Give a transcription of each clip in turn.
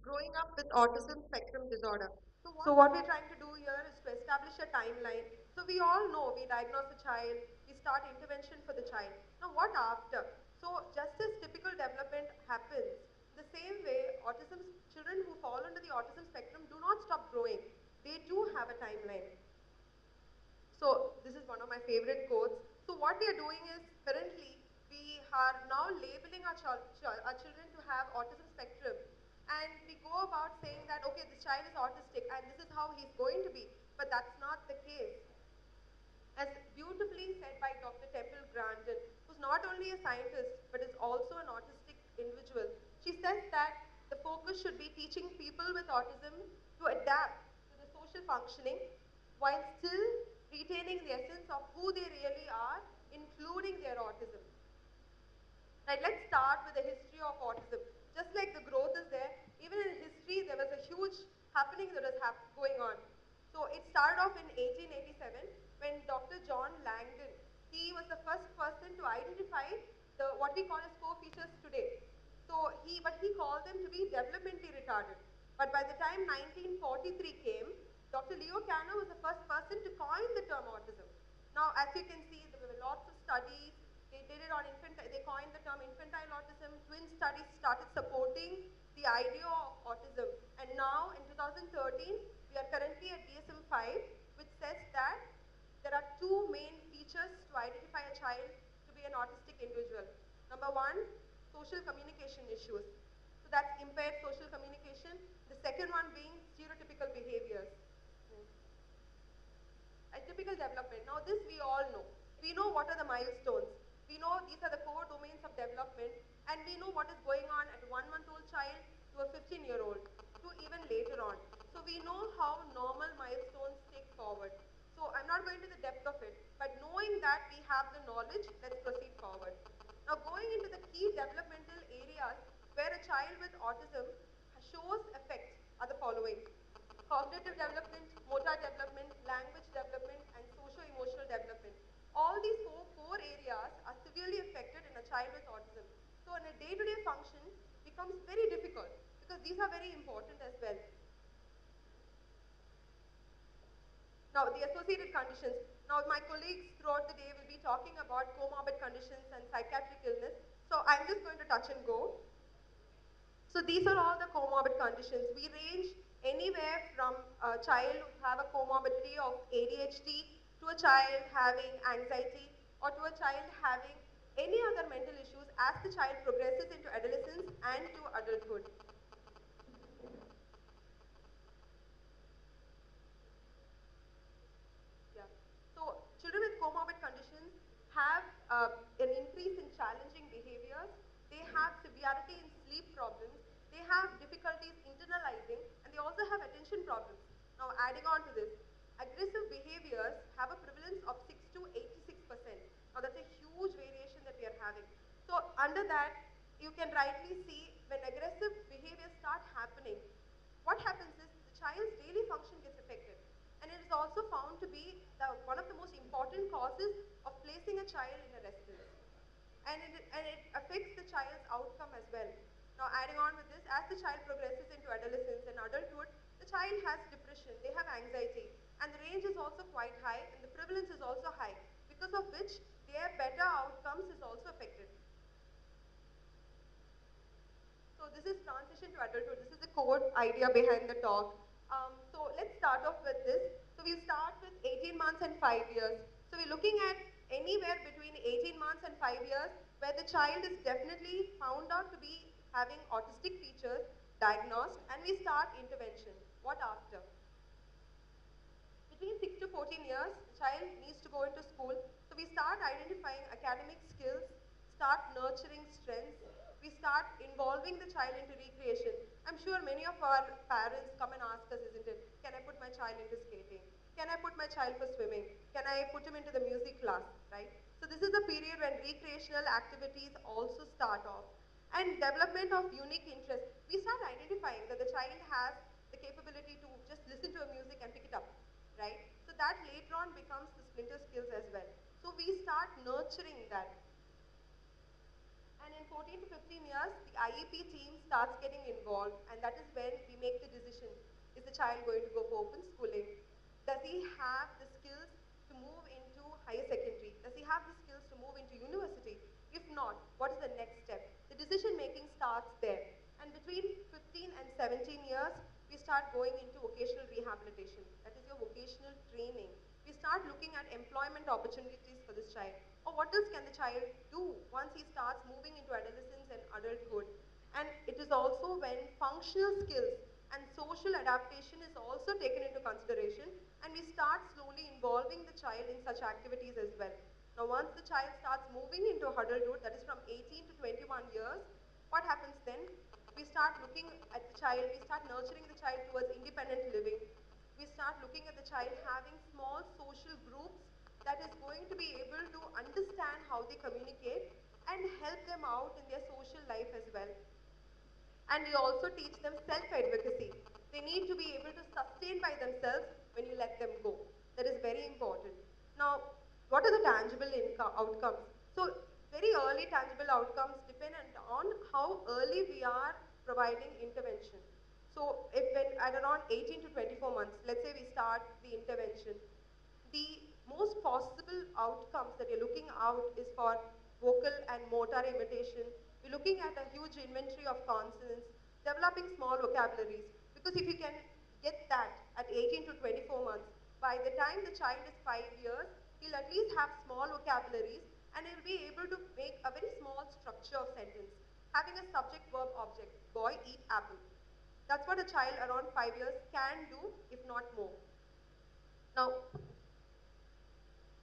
growing up with autism spectrum disorder. So what we're trying to do here is to establish a timeline. So we all know we diagnose a child, we start intervention for the child. Now what after? So just as typical development happens, the same way autism children who fall under the autism spectrum do not stop growing. They do have a timeline. So this is one of my favorite quotes. So what we are doing is currently we are now labeling our children to have autism spectrum, and we go about saying that okay, this child is autistic and this is how he's going to be, but that's not the case. As beautifully said by Dr. Temple Grandin, who's not only a scientist but is also an autistic individual. She says that the focus should be teaching people with autism to adapt to the social functioning while still retaining the essence of who they really are, including their autism. Right, let's start with the history of autism. Just like the growth is there, even in history there was a huge happening that was going on. So it started off in 1887 when Dr. John Langdon, he was the first person to identify what we call as co-features today. So he called them to be developmentally retarded. But by the time 1943 came, Dr. Leo Kanner was the first person to coin the term autism. Now, as you can see, there were lots of studies. They did it on they coined the term infantile autism. Twin studies started supporting the idea of autism. And now, in 2013, we are currently at DSM-5, which says that there are two main features to identify a child to be an autistic individual. Number one, social communication issues. So that's impaired social communication. The second one being stereotypical behaviors. A typical development. Now this we all know. We know what are the milestones. We know these are the core domains of development, and we know what is going on at a 1-month-old child to a 15-year-old to even later on. So we know how normal milestones take forward. So I'm not going to the depth of it, but knowing that we have the knowledge, let's proceed forward. Now going into the key developmental areas where a child with autism shows effects are the following: cognitive development, motor development, language development, and socio-emotional development. All these four core areas are severely affected in a child with autism. So in a day-to-day function becomes very difficult because these are very important as well. Now the associated conditions. Now my colleagues throughout the day will be talking about comorbid conditions and psychiatric illness. So I'm just going to touch and go. So these are all the comorbid conditions. We range anywhere from a child who have a comorbidity of ADHD to a child having anxiety or to a child having any other mental issues as the child progresses into adolescence and to adulthood. Yeah. So children with comorbid conditions have an increase in challenging behaviors. They have severity in sleep problems. They have difficulties internalizing, and they also have attention problems. Now, adding on to this, aggressive behaviors have a prevalence of 6 to 86%. Now, that's a huge variation that we are having. So, under that, you can rightly see when aggressive behaviors start happening, what happens is the child's daily function gets affected. And it is also found to be one of the most important causes of placing a child in a residence. And it affects the child's outcome as well. Now adding on with this, as the child progresses into adolescence and adulthood, the child has depression, they have anxiety, and the range is also quite high and the prevalence is also high, because of which their better outcomes is also affected. So this is transition to adulthood. This is the core idea behind the talk. So let's start off with this. So we'll start with 18 months and 5 years. So we're looking at anywhere between 18 months and 5 years where the child is definitely found out to be having autistic features, diagnosed, and we start intervention. What after? Between 6 to 14 years, the child needs to go into school. So we start identifying academic skills, start nurturing strengths, we start involving the child into recreation. I'm sure many of our parents come and ask us, isn't it, can I put my child into skating? Can I put my child for swimming? Can I put him into the music class, right? So this is a period when recreational activities also start off. And development of unique interests. We start identifying that the child has the capability to just listen to a music and pick it up, right? So that later on becomes the splinter skills as well. So we start nurturing that. And in in 14 to 15 years, the IEP team starts getting involved, and that is when we make the decision. Is the child going to go for open schooling? Does he have the skills to move into higher secondary? Does he have the skills to move into university? If not, what is the next step? The decision making starts there. And between 15 and 17 years, we start going into vocational rehabilitation. That is your vocational training. We start looking at employment opportunities for this child. Or what else can the child do once he starts moving into adolescence and adulthood? And it is also when functional skills and social adaptation is also taken into consideration, and we start slowly involving the child in such activities as well. Now, once the child starts moving into adulthood, that is from 18 to 21 years, what happens then? We start looking at the child, we start nurturing the child towards independent living. We start looking at the child having small social groups that is going to be able to understand how they communicate and help them out in their social life as well. And we also teach them self-advocacy. They need to be able to sustain by themselves when you let them go. That is very important. Now, what are the tangible outcomes? So, very early tangible outcomes dependent on how early we are providing intervention. So, if when at around 18 to 24 months, let's say we start the intervention, the most possible outcomes that you're looking out is for vocal and motor imitation. We're looking at a huge inventory of consonants, developing small vocabularies. Because if you can get that at 18 to 24 months, by the time the child is 5 years, he'll at least have small vocabularies and he'll be able to make a very small structure of sentence, having a subject, verb, object. Boy, eat apple. That's what a child around 5 years can do, if not more. Now,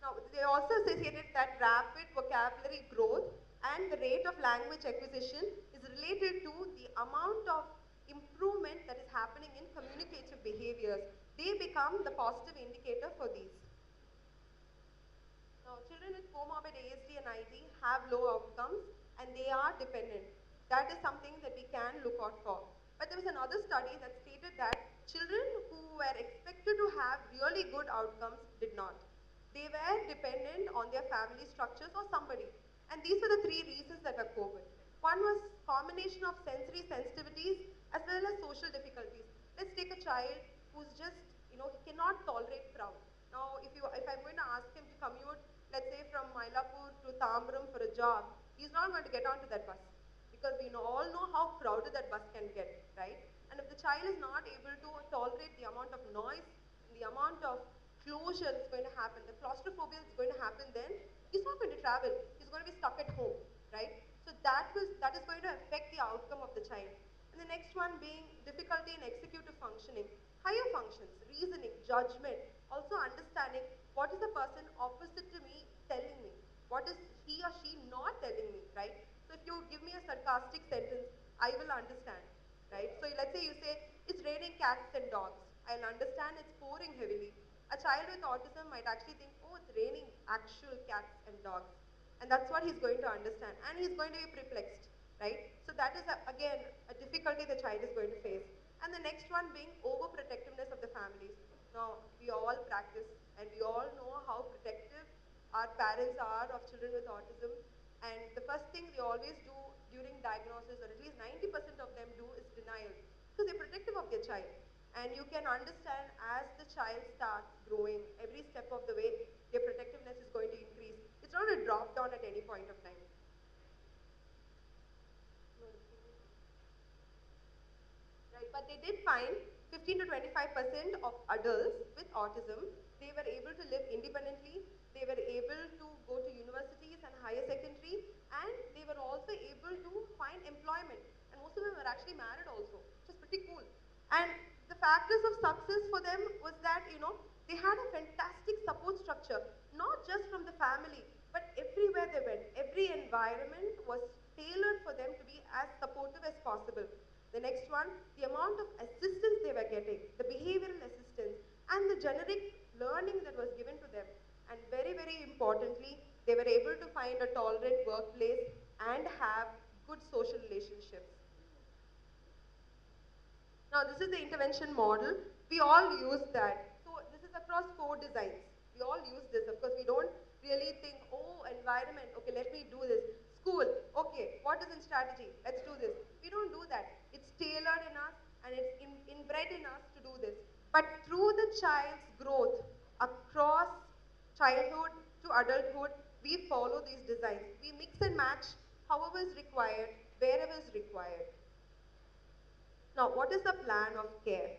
Now, they also associated that rapid vocabulary growth and the rate of language acquisition is related to the amount of improvement that is happening in communicative behaviors. They become the positive indicator for these. Now, children with comorbid ASD and ID have low outcomes and they are dependent. That is something that we can look out for. But there was another study that stated that children who were expected to have really good outcomes did not. They were dependent on their family structures or somebody. And these were the three reasons that were COVID. One was combination of sensory sensitivities as well as social difficulties. Let's take a child who's just, he cannot tolerate crowd. Now, if I'm going to ask him to commute, let's say from Mylapore to Tambaram for a job, he's not going to get onto that bus because we all know how crowded that bus can get, right? And if the child is not able to tolerate the amount of noise, the amount of closure that's going to happen, the claustrophobia that's going to happen, then he's not going to travel. He's going to be stuck at home, right? So that is going to affect the outcome of the child. And the next one being difficulty in executive functioning. Higher functions, reasoning, judgment, also understanding what is the person opposite to me telling me. What is he or she not telling me, right? So if you give me a sarcastic sentence, I will understand, right? So let's say you say, it's raining cats and dogs. I'll understand it's pouring heavily. A child with autism might actually think, oh, it's raining actual cats and dogs. And that's what he's going to understand. And he's going to be perplexed, right? So that is, again, a difficulty the child is going to face. And the next one being overprotectiveness of the families. Now, we all practice and we all know how protective our parents are of children with autism. And the first thing they always do during diagnosis, or at least 90% of them do, is denial. Because they're protective of their child. And you can understand as the child starts growing, every step of the way, their protectiveness is going to increase. It's not a drop down at any point of time. Right, but they did find 15 to 25% of adults with autism, they were able to live independently, they were able to go to universities and higher secondary, and they were also able to find employment. And most of them were actually married also, which is pretty cool. And the factors of success for them was that, they had a fantastic support structure, not just from the family, but everywhere they went. Every environment was tailored for them to be as supportive as possible. The next one, the amount of assistance they were getting, the behavioral assistance, and the generic learning that was given to them. And very, very importantly, they were able to find a tolerant workplace and have good social relationships. Now, this is the intervention model. We all use that. So, this is across 4 designs. We all use this. Of course, we don't really think, oh, environment, okay, let me do this. School, okay, what is in strategy? Let's do this. We don't do that. It's tailored in us and it's inbred in us to do this. But through the child's growth across childhood to adulthood, we follow these designs. We mix and match however is required, wherever is required. Now, what is the plan of care?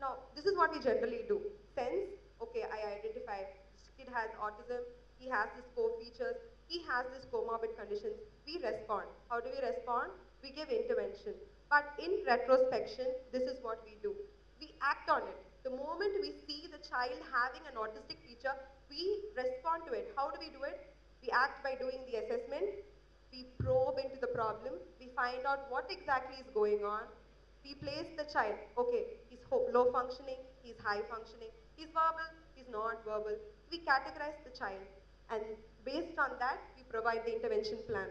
Now, this is what we generally do. Sense, okay, I identify this kid has autism, he has these core features, he has these comorbid conditions. We respond. How do we respond? We give intervention. But in retrospection, this is what we do. We act on it. The moment we see the child having an autistic feature, we respond to it. How do we do it? We act by doing the assessment. We probe into the problem. We find out what exactly is going on. We place the child, okay, he's low functioning, he's high functioning, he's verbal, he's not verbal. We categorize the child and based on that, we provide the intervention plan.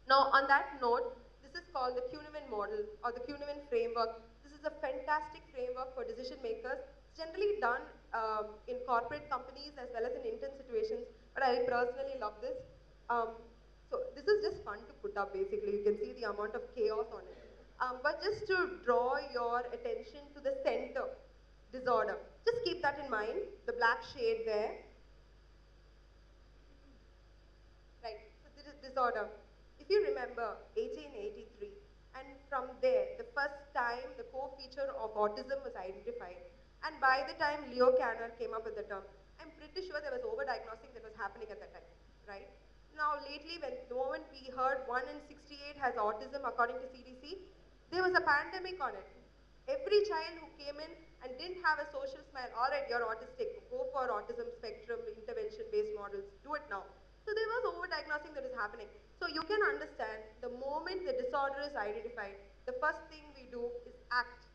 Now, on that note, this is called the Kuhneman model or the Kuhneman framework. This is a fantastic framework for decision makers. It's generally done in corporate companies as well as in intern situations, but I personally love this. Um, so this is just fun to put up basically. You can see the amount of chaos on it. But just to draw your attention to the center disorder, just keep that in mind, the black shade there. Right, so this is disorder. If you remember 1883, and from there, the first time the core feature of autism was identified, and by the time Leo Kanner came up with the term, I'm pretty sure there was overdiagnosing that was happening at that time, right? Now, lately, when the moment we heard 1 in 68 has autism according to CDC, there was a pandemic on it. Every child who came in and didn't have a social smile, all right, you're autistic, go for autism spectrum intervention-based models, do it now. So there was overdiagnosing that is happening. So you can understand the moment the disorder is identified, the first thing we do is act,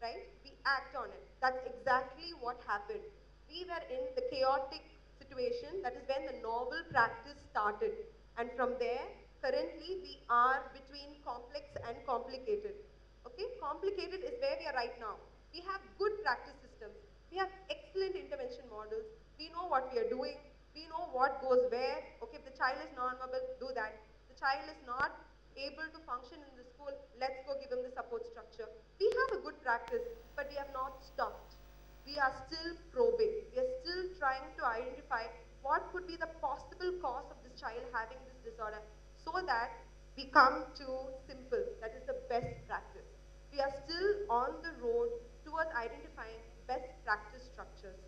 right? We act on it. That's exactly what happened. We were in the chaotic situation, that is when the novel practice started. And from there, currently we are between complex and complicated. Okay, complicated is where we are right now. We have good practice systems. We have excellent intervention models. We know what we are doing. We know what goes where. Okay, if the child is nonverbal, do that. The child is not able to function in the school, let's go give him the support structure. We have a good practice, but we have not stopped. We are still probing. We are still trying to identify what could be the possible cause of this child having this disorder so that we come to simple, that is the best practice. We are still on the road towards identifying best practice structures.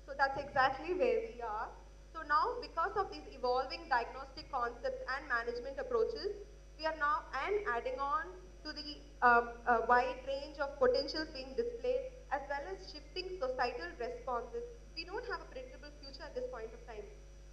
So that's exactly where we are. So now, because of these evolving diagnostic concepts and management approaches, we are now adding on to the wide range of potentials being displayed as well as shifting societal responses. We don't have a predictable future at this point of time.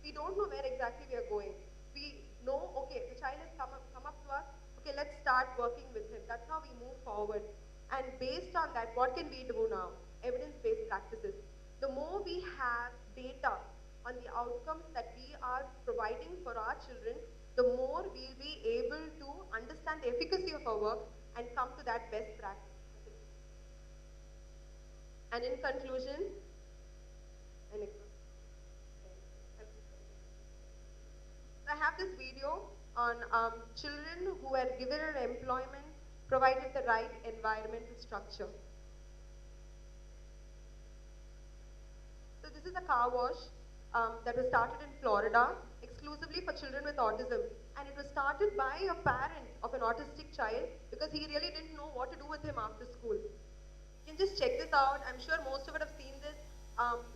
We don't know where exactly we are going. We know, okay, the child has come up to us, okay, let's start working with him. That's how we move forward. And based on that, what can we do now? Evidence-based practices. The more we have data on the outcomes that we are providing for our children, the more we'll be able to understand the efficacy of our work and come to that best practice. And in conclusion, I have this video on children who were given an employment, provided the right environmental structure. So this is a car wash that was started in Florida exclusively for children with autism. And it was started by a parent of an autistic child because he really didn't know what to do with him after school. You can just check this out. I'm sure most of it have seen this.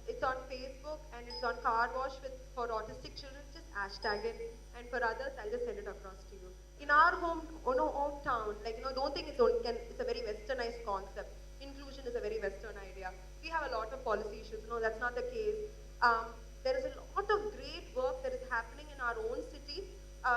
It's on Facebook and it's on car wash for autistic children. Just hashtag it. And for others, I'll just send it across to you. In our hometown, like, don't think it's a very westernized concept. Inclusion is a very Western idea. We have a lot of policy issues. No, that's not the case. There is a lot of great work that is happening in our own city.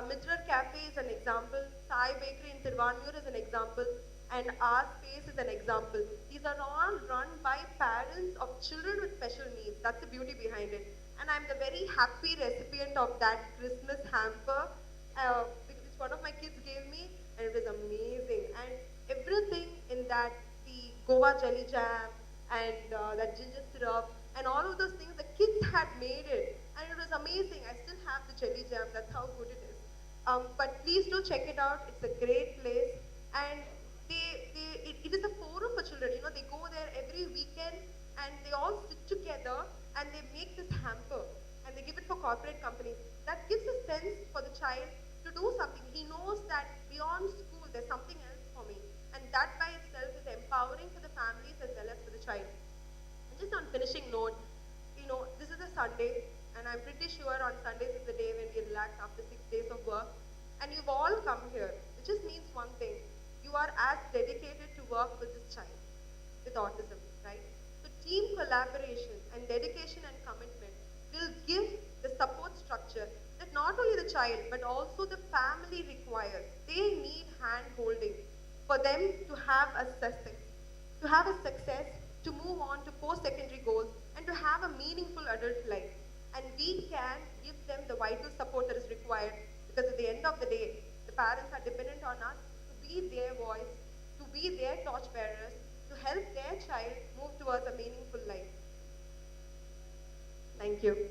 Midrar Cafe is an example. Sai Bakery in Tirvanur is an example. And our space is an example. These are all run by parents of children with special needs. That's the beauty behind it. And I'm the very happy recipient of that Christmas hamper, which one of my kids gave me, and it was amazing. And everything in that, the Goa jelly jam, and that ginger syrup, and all of those things, the kids had made it. And it was was amazing. I still have the jelly jam. That's how good it is. But please do check it out. It's a great place. And it is a forum for children. You know, they go there every weekend and they all sit together and they make this hamper and they give it for corporate companies. That gives a sense for the child to do something. He knows that beyond school, there's something else for me. And that by itself is empowering for the families as well as for the child. And just on finishing note, you know, this is a Sunday, and I'm pretty sure on Sundays is the day when we relax after 6 days of work. And you've all come here. It just means one thing. You are as dedicated to work with this child with autism, right? So team collaboration and dedication and commitment will give the support structure that not only the child but also the family requires. They need hand holding for them to have a success, to move on to post-secondary goals, and to have a meaningful adult life. And we can give them the vital support that is required because at the end of the day, the parents are dependent on us to be their voice, to be their torchbearers, to help their child move towards a meaningful life. Thank you.